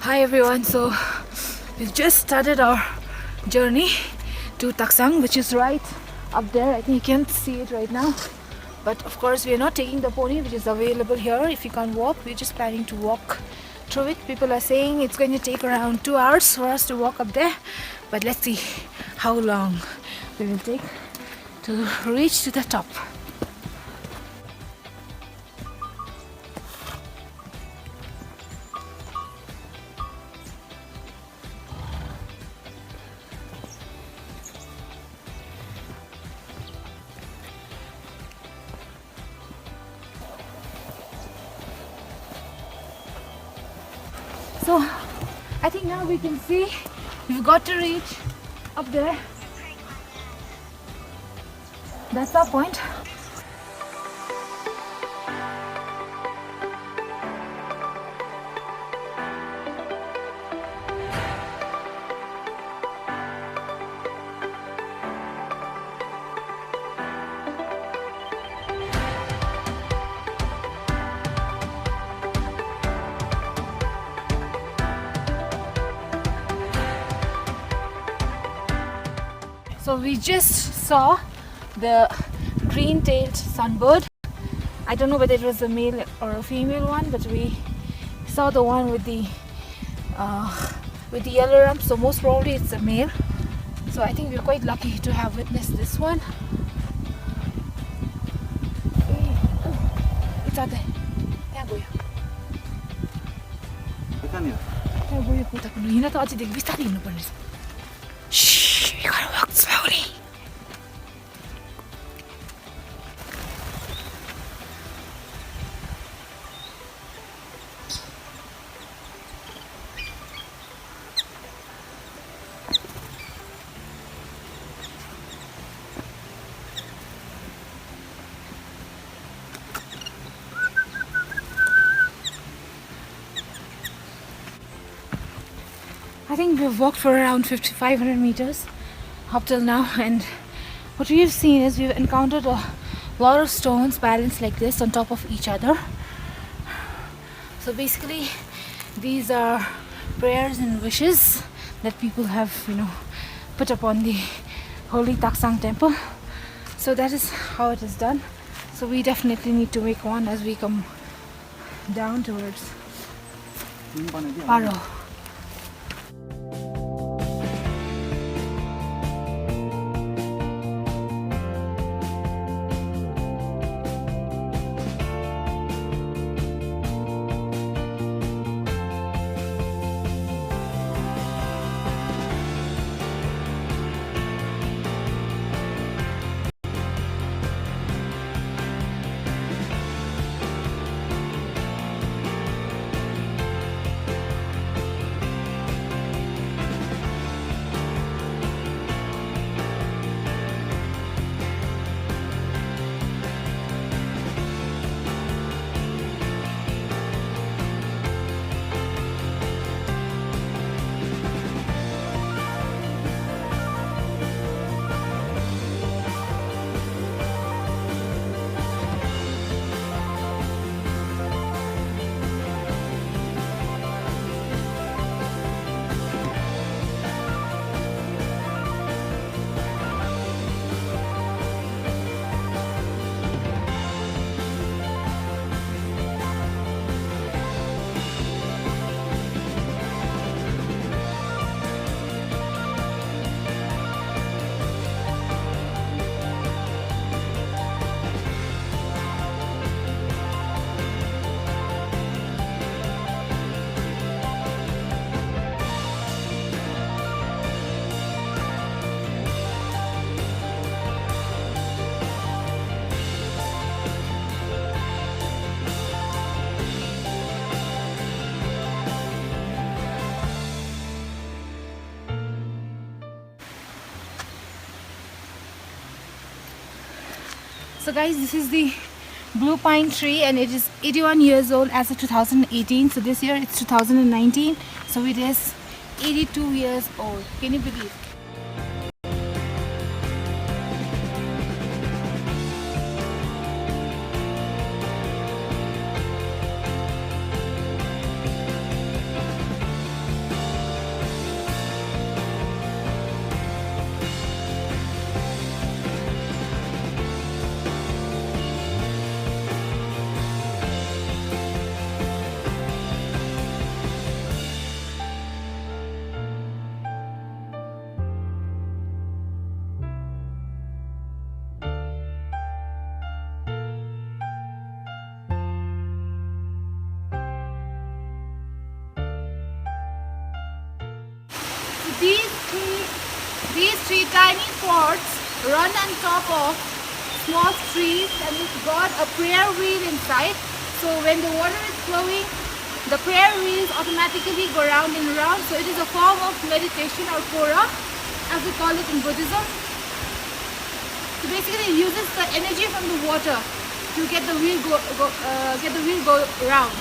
Hi everyone, so we've just started our journey to Taktshang, which is right up there. I think you can't see it right now, but of course we are not taking the pony which is available here. If you can't walk, we're just planning to walk through it. People are saying it's going to take around 2 hours for us to walk up there, but let's see how long we will take to reach to the top. So I think now we can see we've got to reach up there. That's our point. So we just saw the green-tailed sunbird. I don't know whether it was a male or a female one, but we saw the one with the yellow rump. So most probably it's a male. So I think we're quite lucky to have witnessed this one. It's out there. There go. There go. Puta ko hina ta achi dekhi bistari hinu parne. Shh, you gotta walk slowly. I think we've walked for around 500 meters up till now, and what we've seen is we've encountered a lot of stones balanced like this on top of each other. So basically these are prayers and wishes that people have, put upon the holy Taktshang temple. So that is how it is done. So we definitely need to make one as we come down towards Paro. So guys, this is the blue pine tree and it is 81 years old as of 2018. So this year it's 2019. So it is 82 years old. Can you believe? three tiny pots run on top of small trees, and it's got a prayer wheel inside. So when the water is flowing, the prayer wheels automatically go round and round. So it is a form of meditation, or pora, as we call it in Buddhism. So basically it uses the energy from the water to get the wheel go round.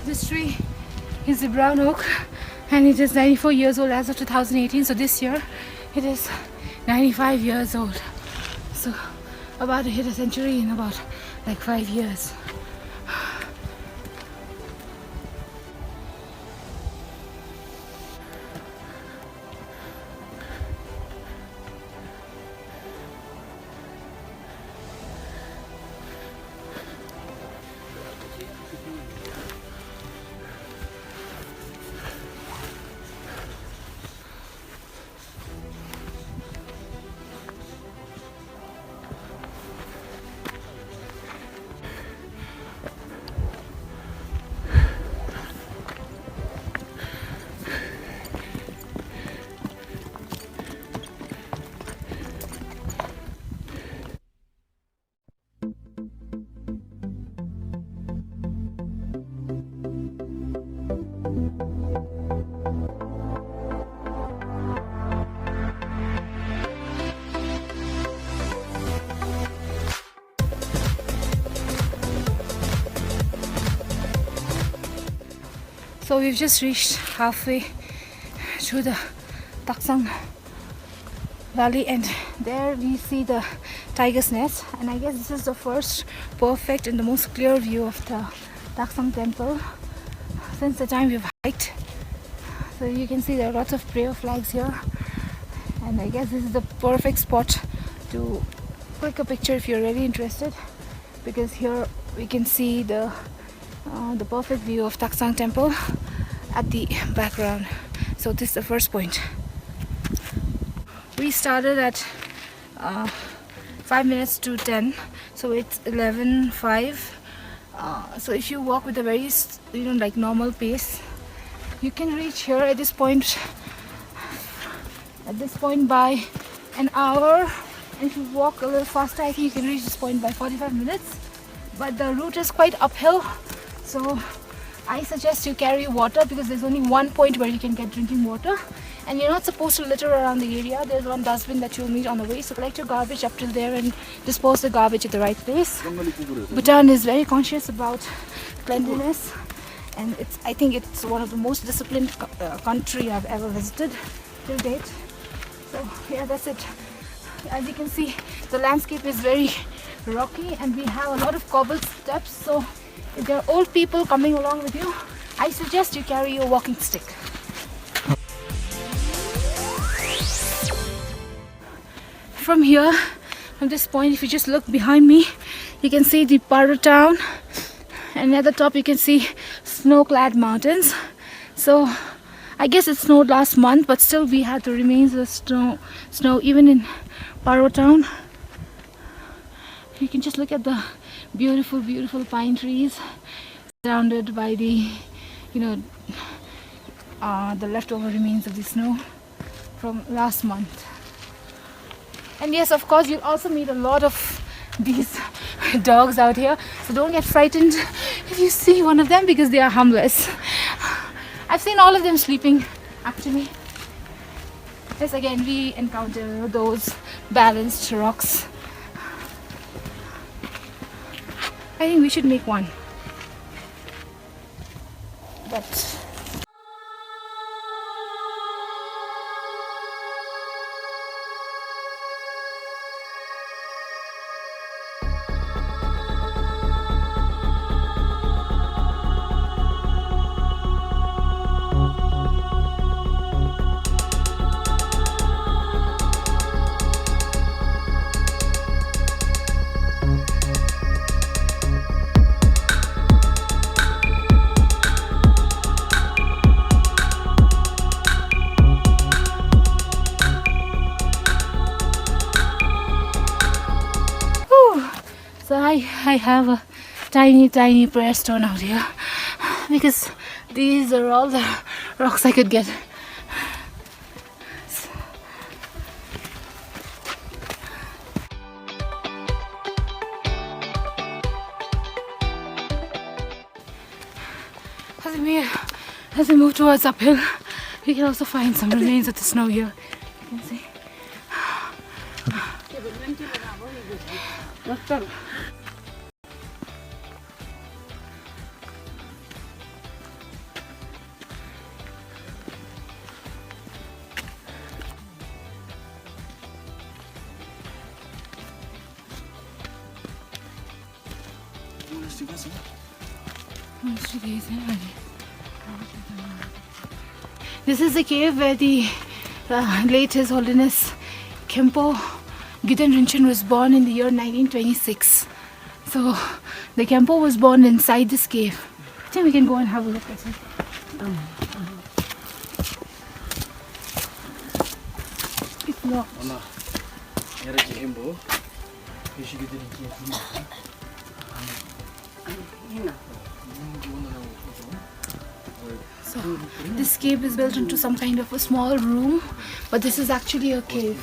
This tree is a brown oak, and it is 94 years old as of 2018. So this year it is 95 years old. So about to hit a century in about like 5 years. So we've just reached halfway through the Taktshang valley, and there we see the tiger's nest, and I guess this is the first perfect and the most clear view of the Taktshang temple since the time we've hiked. So you can see there are lots of prayer flags here, and I guess this is the perfect spot to click a picture if you're really interested, because here we can see the perfect view of Taktshang temple at the background. So this is the first point. We started at 5 minutes to 10, so it's 11:05. So if you walk with a very like normal pace, you can reach here at this point by an hour, and if you walk a little faster, I think you can reach this point by 45 minutes. But the route is quite uphill, so I suggest you carry water, because there's only one point where you can get drinking water, and you're not supposed to litter around the area. There's one dustbin that you'll meet on the way, so collect your garbage up till there and dispose the garbage at the right place. Bhutan is very conscious about cleanliness, and I think it's one of the most disciplined country I've ever visited till date. So yeah, that's it. As you can see, the landscape is very rocky, and we have a lot of cobbled steps, so if there are old people coming along with you, I suggest you carry your walking stick. From here, from this point, if you just look behind me, you can see the Paro town, and at the top you can see snow-clad mountains. So I guess it snowed last month, but still we had the remains of snow even in Paro town. You can just look at the beautiful, beautiful pine trees surrounded by the, the leftover remains of the snow from last month. And yes, of course, you'll also meet a lot of these dogs out here, so don't get frightened if you see one of them, because they are harmless. I've seen all of them sleeping, actually. Yes, again, we encounter those balanced rocks. I think we should make one. But I have a tiny prayer stone out here because these are all the rocks I could get. As we move towards uphill, we can also find some remains of the snow here. You can see. This is the cave where the late His Holiness Khenpo Gyuden Rinchen was born in the year 1926. So the Khenpo was born inside this cave. I think we can go and have a look at it. It's locked. So this cave is built into some kind of a small room, but this is actually a cave.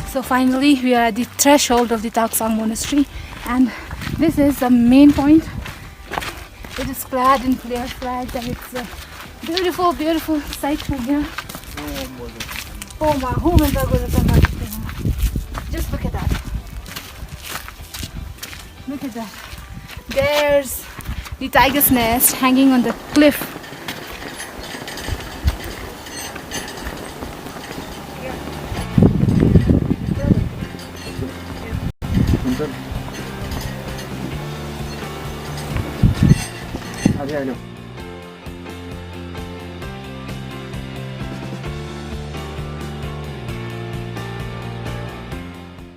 So finally we are at the threshold of the Taktshang Monastery, and this is the main point. It is clad in clear flags and it's a beautiful sight from here. Just look at that. Look at that. There's the tiger's nest hanging on the cliff.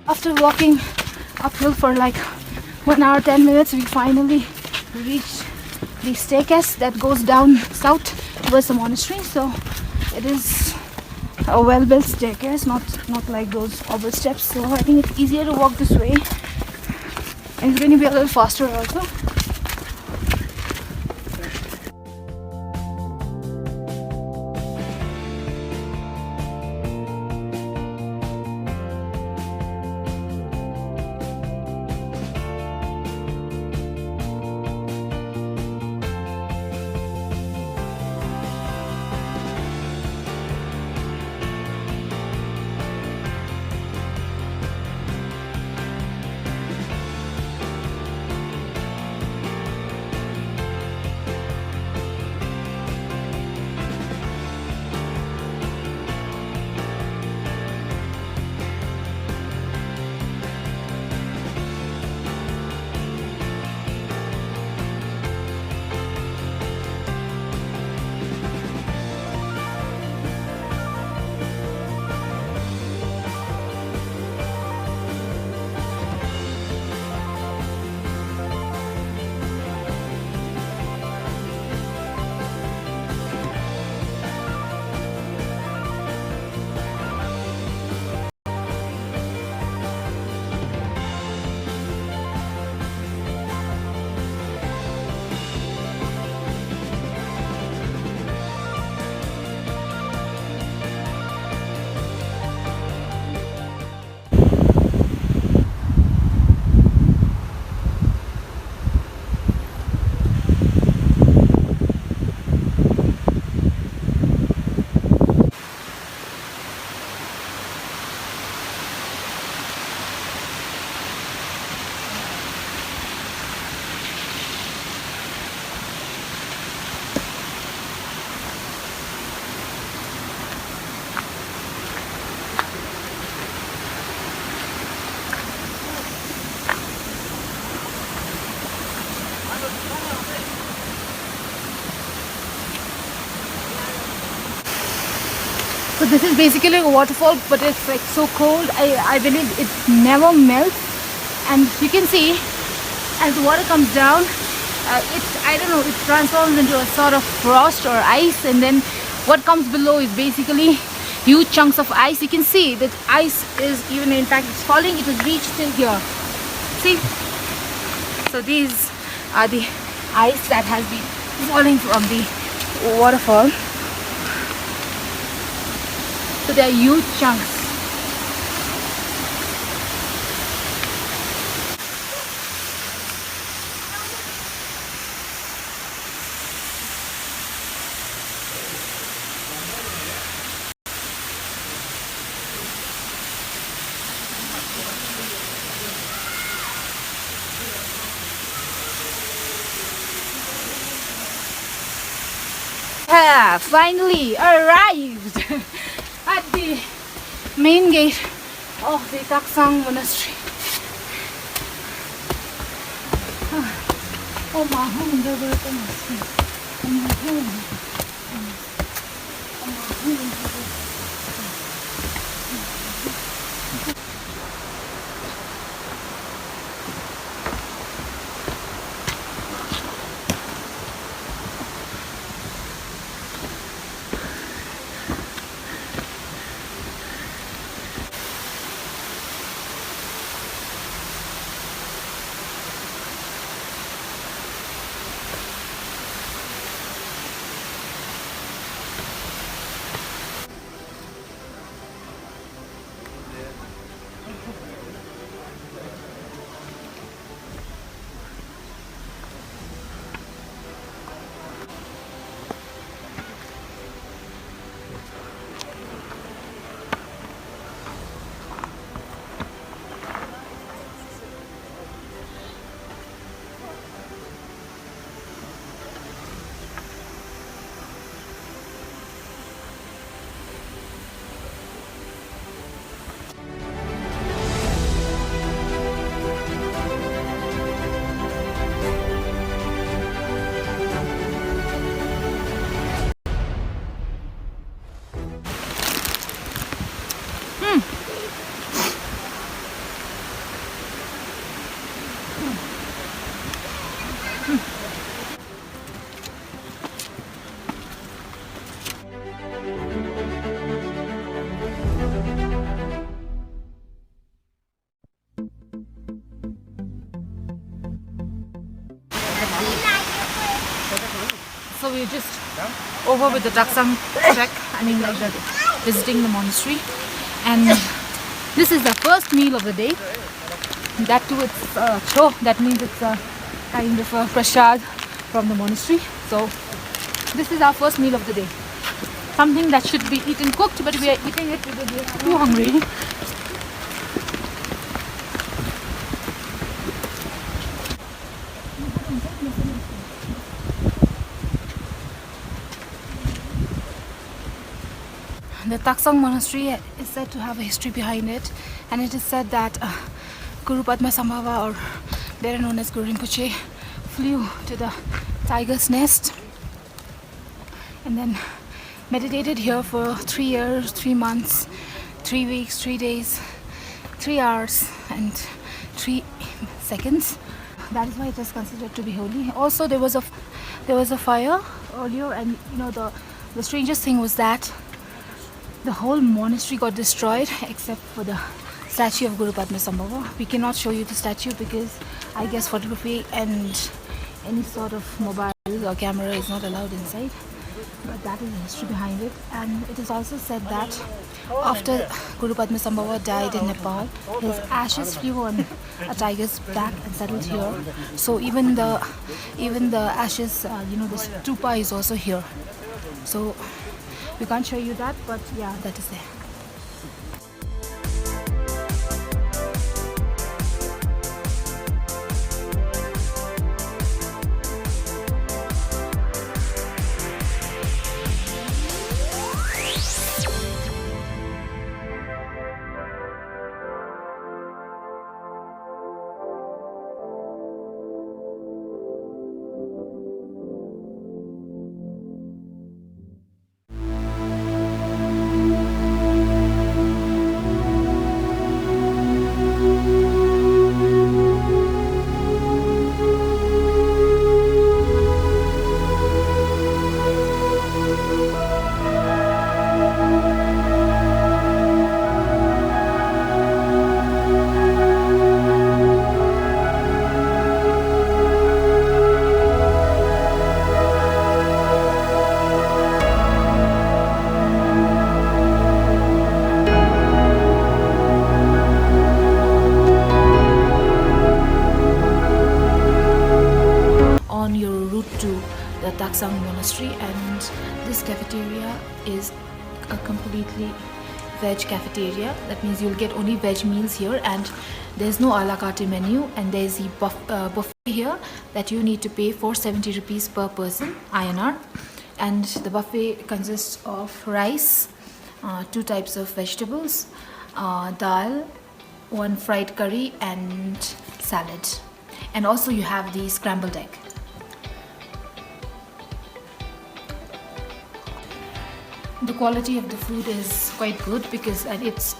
After walking uphill for like 1 hour 10 minutes, we finally reached the staircase that goes down south towards the monastery. So it is a well-built staircase, not like those cobble steps. So I think it's easier to walk this way, and it's going to be a little faster also. So this is basically a waterfall, but it's like so cold. I believe it never melts, and you can see As the water comes down, I don't know, it transforms into a sort of frost or ice, and then what comes below is basically huge chunks of ice. You can see that ice is even, in fact, it's falling. It has reached till here. See? So these are the ice that has been falling from the waterfall. So they are huge chunks. Have finally arrived at the main gate of the Taktshang Monastery. Oh my So we're just over with the Taktshang trek, I mean like the visiting the monastery, and this is the first meal of the day. That too, it's show, that means it's a kind of a prasad from the monastery. So this is our first meal of the day. Something that should be eaten cooked, but we are eating it because we are too hungry. The Taktshang Monastery is said to have a history behind it, and it is said that Guru Padmasambhava, or better known as Guru Rinpoche, flew to the tiger's nest and then meditated here for 3 years, 3 months, 3 weeks, 3 days, 3 hours and 3 seconds. That is why it is considered to be holy. Also, there was a fire earlier, and you know, the strangest thing was that the whole monastery got destroyed except for the statue of Guru Padmasambhava. We cannot show you the statue because I guess photography and any sort of mobile or camera is not allowed inside. But that is the history behind it. And it is also said that after Guru Padmasambhava died in Nepal, his ashes flew on a tiger's back and settled here. So even the ashes, the stupa is also here. So we can't show you that, but yeah, that is there. monastery, and this cafeteria is a completely veg cafeteria. That means you'll get only veg meals here, and there's no a la carte menu, and there's the buffet here that you need to pay 470 rupees per person INR. And the buffet consists of rice, 2 types of vegetables, dal, 1 fried curry and salad, and also you have the scrambled egg. The quality of the food is quite good because it's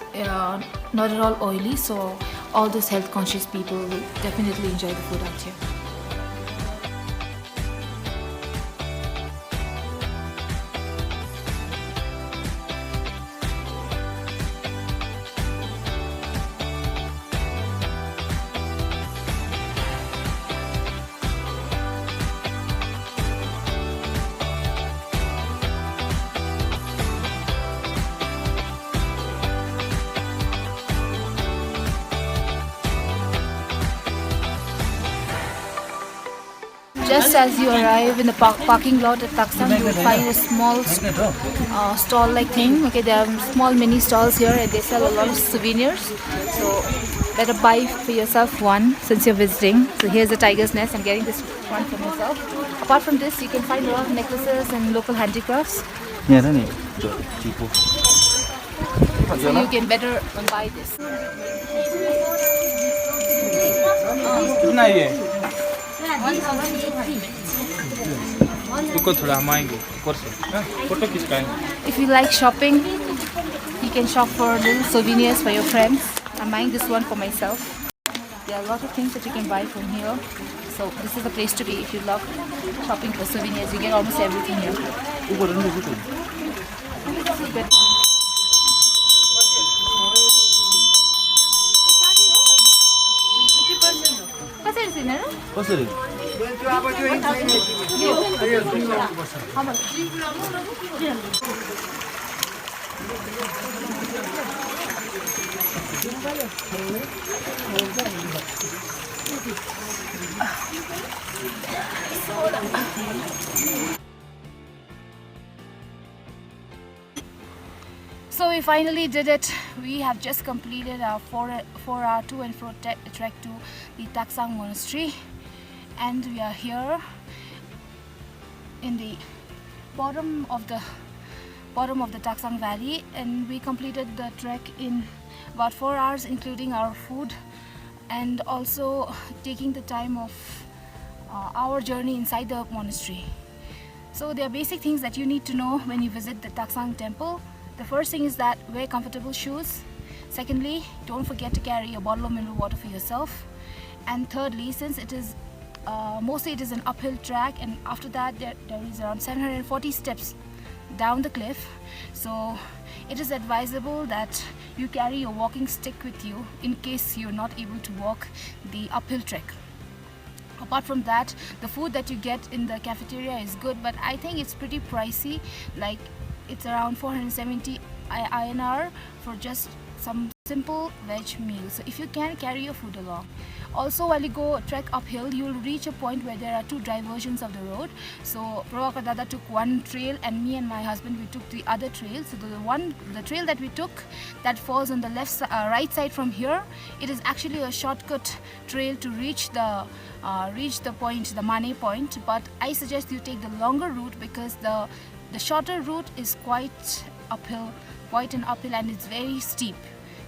not at all oily, so all those health conscious people will definitely enjoy the food out here. Just as you arrive in the parking lot at Taktshang, you will find a small stall-like thing. Okay, there are small mini stalls here, and they sell a lot of souvenirs. So better buy for yourself one since you're visiting. So here's the tiger's nest. I'm getting this one for myself. Apart from this, you can find a lot of necklaces and local handicrafts. Yeah, so you can better buy this. If you like shopping, you can shop for little souvenirs for your friends. I'm buying this one for myself. There are a lot of things that you can buy from here. So this is the place to be if you love shopping for souvenirs. You get almost everything here. How much? So we finally did it. We have just completed our 4-hour to and fro trek to the Taktshang Monastery, and we are here in the bottom of the Taktshang Valley, and we completed the trek in about 4 hours, including our food and also taking the time of our journey inside the monastery. So there are basic things that you need to know when you visit the Taktshang temple. The first thing is that wear comfortable shoes. Secondly, don't forget to carry a bottle of mineral water for yourself. And thirdly, since it is mostly it is an uphill track, and after that there is around 740 steps down the cliff, so it is advisable that you carry your walking stick with you in case you're not able to walk the uphill trek. Apart from that, the food that you get in the cafeteria is good, but I think it's pretty pricey. Like, it's around 470 INR for just some simple veg meal. So if you can, carry your food along. Also, while you go trek uphill, you will reach a point where there are 2 diversions of the road. So Prabhakar Dada took one trail, and me and my husband, we took the other trail. So the trail that we took, that falls on the right side from here, it is actually a shortcut trail to reach the point, the Mane point. But I suggest you take the longer route because the shorter route is quite an uphill, and it's very steep.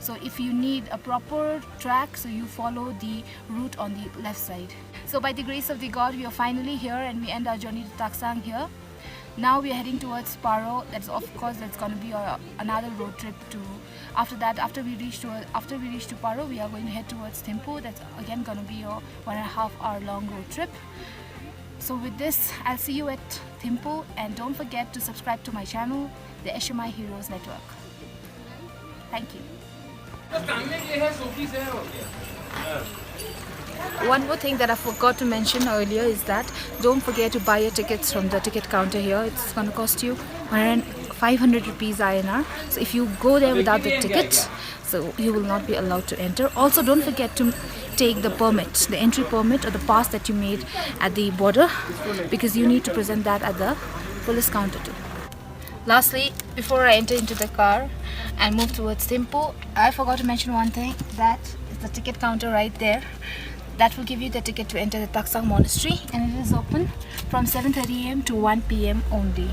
So if you need a proper track, so you follow the route on the left side. So by the grace of the God, we are finally here, and we end our journey to Taktshang here. Now we are heading towards Paro. That's going to be another road trip to. After that, after we reach to Paro, we are going to head towards Thimphu. That's again going to be a 1.5 hour long road trip. So with this, I'll see you at Thimphu, and don't forget to subscribe to my channel, the S.U.M.I Heroes Network. Thank you. One more thing that I forgot to mention earlier is that don't forget to buy your tickets from the ticket counter here. It's going to cost you 500 rupees INR. So if you go there without the ticket, so you will not be allowed to enter. Also, don't forget to take the permit, the entry permit or the pass that you made at the border, because you need to present that at the full is counter too. Lastly, before I enter into the car and move towards Thimphu, I forgot to mention one thing. That is the ticket counter right there. That will give you the ticket to enter the Taktshang Monastery, and it is open from 7:30 AM to 1 PM only.